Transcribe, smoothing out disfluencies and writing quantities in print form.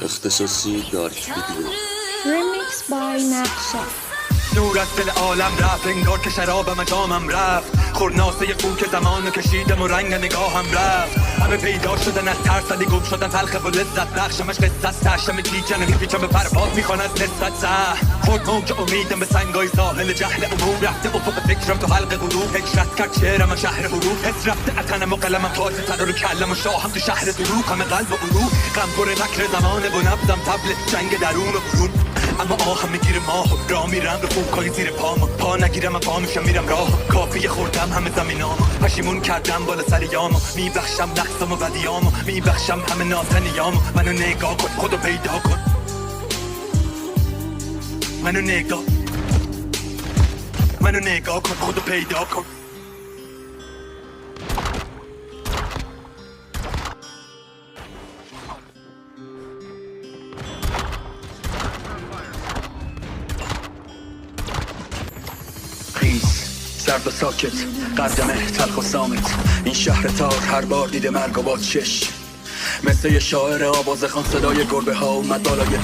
اختصاصی دارک ویدیو. Remix by نقشه. نور از دل عالم رفت، انگار که شرابم جامم رفت. خورناسه خوک زمانو کشیدم و رنگ نگاهم رفت. همه پیدا شدن از ترس، ولی گم شدن تلخ و لذت بخشمش قصه است. تشم دیجن میپیچم به پرواز میخوان از نسبت زهر. خورد موج امیدم به سنگای ساحل جهل عموم. رفته افق فکرم تو حلق غروب، هجرت کرد شعرم و شهر حروف. حس رفته اتنم و قلمم تازه تر و کلم و شاهم تو شهر دروغ. همه قلب و عروق غم پر مکر زمانه و نبضم طبل جنگ درون و برون. اما آهم میگیره ماه راه میرم به فوکای زیر پامو. پا نگیرم پا میشم میرم راه. کافی خوردم همه زمینامو، پشیمون کردم بالا سر یامو. میبخشم نقصم و بدیامو، میبخشم همه نازنیامو. منو نگاه کن خودو پیدا کن، منو نگاه کن خودو پیدا کن. سرد و ساکت، قدمه تلخ و سامت. این شهر تار هر بار دیده مرگ و با چش. مثل یه شاعر آواز خان، صدای گربه ها اومد بالای